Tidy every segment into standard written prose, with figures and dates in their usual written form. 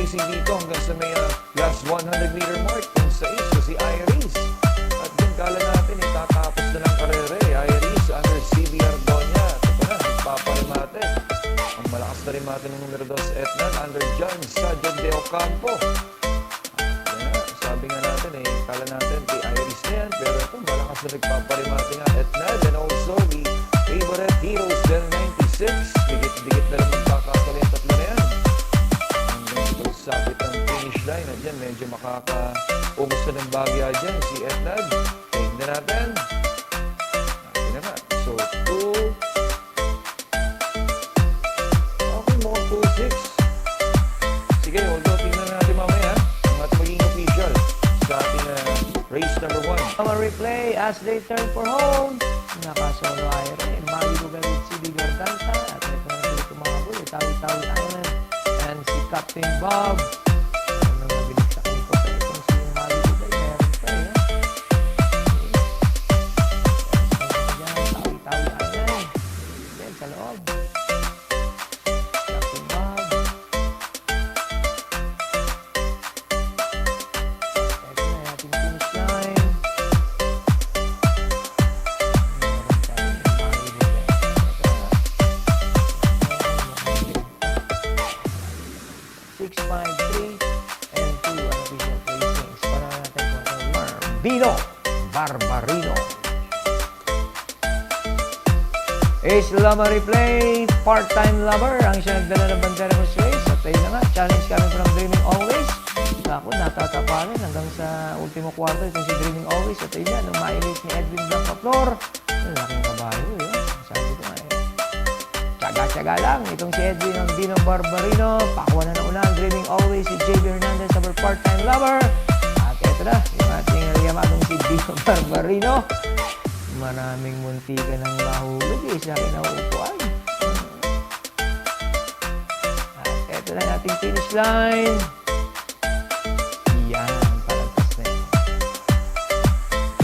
pacing dito hanggang sa may last 100-meter mark. Yung sa isa, si Iris. At yung kala natin, tatapos na ng karere. Iris under CB Ardonia. Ito pa na, nagpaparimate. Ang malakas na rimate ng numero 2, Etnan, under John Sadio de Ocampo. Sabi nga natin, kala natin kay Iris na yan. Pero ito, malakas na nagpaparimate nga Etnan. And also, the favorite Heroes del 96. Dikit-dikit na lang magkakasali ang tatlo na yan. Sapit ang finish line at dyan medyo makaka-ubos na ng bagya dyan si Etnad. Tingnan natin. Natin naman. So, 2. Okay, mukhang 2-6. Sige, although tingnan natin mamaya ang ating maging official sa ating race number 1. Replay as they turn for home. Nakasolo Ire. Maligo galit si Bigor Danta. At ito na dito mga boy. Tawi-tawi Island. And si Captain Bob. Ano na binigsakin ko sa itong si Maligo Galit. Meron pa Tawi-tawi Island. Then sa loob. Captain Bob. Ito na ating finish line. 6, 5, 3, and 2 unofficial placings. Para natin kung Barbarino. Ace Lama Replay, part-time lover. Ang siya nagdala ng bandera for race. At ayun na nga, challenge coming from Dreaming Always. Ako, natatapalan hanggang sa ultimo kwarto itong si Dreaming Always. At ayun na, nung ma-elite ni Edwin Blanca Flor. Ang laking kabayo, yun. Sabi ko nga, tsaga-tsaga lang. Itong si Edwin ang Dino Barbarino. Pakuha na ng ulan. Dreaming Always si JB Hernandez, our part-time lover. At ito na, yung ating yamadong si Dino Barbarino. Maraming muntika ng mahulog sa akin na uupuan. At ito na ating finish line. Yan, palagpas na yun.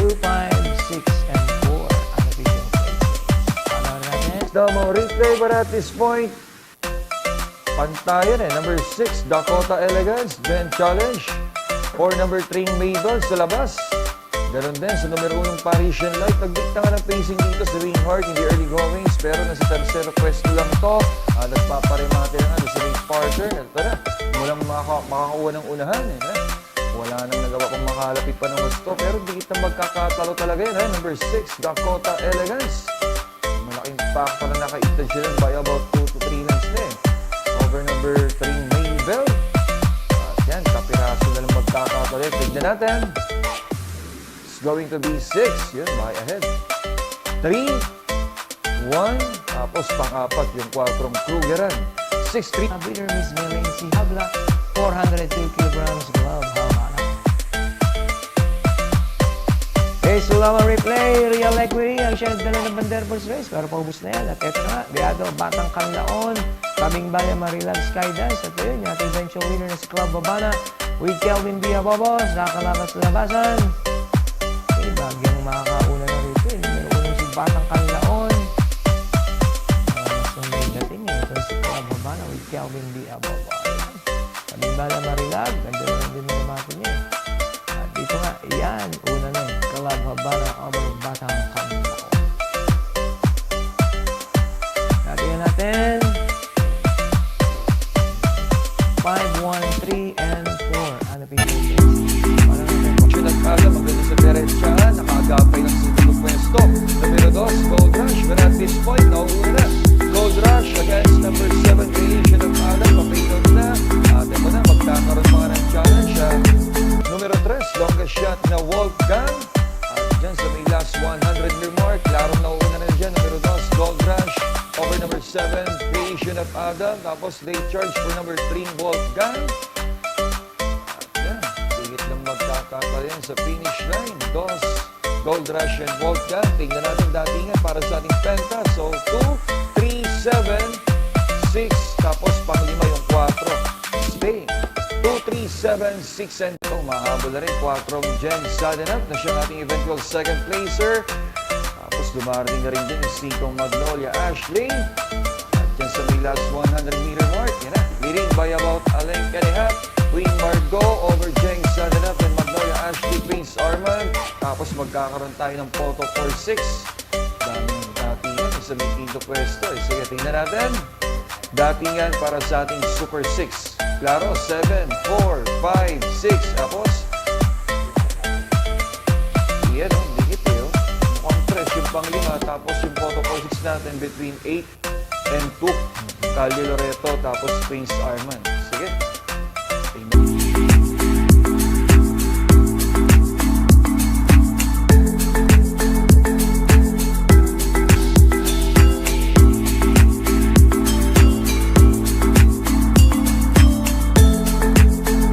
2, 5, 6, and 4 ang official placing. Panahon natin. Domo replay, but at this point, pantayan Number 6, Dakota Elegance, Ben Challenge. For number 3, Mabel sa labas. Ganon din sa numero 1, Parisian Light. Nagdikta nga ng pacing dito sa Winghart in the early goings. Pero nasa tercero pwesto lang to. Nagpaparimate na nga si Rick Parker. Ito na, walang makakuha ng unahan. Wala nang nagawa kung makalapit pa ng gusto. Pero dikit na magkakatalo talaga yan. Number 6, Dakota Elegance. Malaking factor na nakaitad sila by about 2 to 3 lengths na over number 3, Mabel. At yan, kapiraso na lang magkakatalo. Tignan natin. Going to be 6. Yun, by ahead. 3, 1. Tapos pang-apat yung 4 Krugeran. 6, 3. Winner Miss Melency Habla, 402 kilograms glove. Havana. Ace Lama Replay, Real Equity. Ang siya nagdala ng bandera for race. Pero paubos na yan. At ito na, Biado, Batang Kanlaon. Kaming Baya, Marilag Skydance. At yun, yung ating eventual winner na si Club Havana with Kelvin Villalobos. Nakalabas-labasan. Bagyang makakauna na rito. Numero 1 si Batang Kanlaon. So may dating ito si Club Havana with Kelvin D. Ababa. Kaming-bala Marilag. Nandiyan na din na natin niya. At dito nga, yan. Una na Club Havana over Batang Kanlaon. Natin natin. 5, 1, 3, and 4. Ano pinili? Maganda sa Derechahan, nakagapay ng segundo pwesto. Numero 2, Gold Rush, but at this point, nauuna na. Gold Rush against number 7, Creation of Adam, papilog na. At ito na, magkakaroon mga ng challenge. Numero 3, longest shot na Wolfgang. At dyan sa may last 100-meter mark, larong nauuna na dyan. Numero 2, Gold Rush over number 7, Creation of Adam. Tapos late charge for number 3, Wolfgang. Magkakatayan sa finish line. Dos, Gold Rush and Wolfgang. Tingnan natin datingan para sa ating penta. So, 2, 3, 7, 6. Tapos panglima yung 4. Stay. 2, 3, 7, 6, and 2. Mahabol na rin. 4 Jen Sadenap na siya ating eventual second placer. Tapos dumarating na rin din yung 5 Magnolia Ashley. At dyan sa may last 100-meter mark. Yan na. leading by about Alain Canehat, Queen Margot over Jeng Sadanap and Magnolia Ashley Prince Armand. Tapos magkakaroon tayo ng photo for 6. Dami ng datingan sa may quinto pwesto. Sige, tingnan natin. Datingan para sa ating Super 6. Klaro, 7, 4, 5, 6. Tapos, yan, dikit eh. Mukhang fresh yung pang-5. Tapos yung photo for 6 natin between 8 and 2. Calde Loreto, tapos Prince Armand. Sige.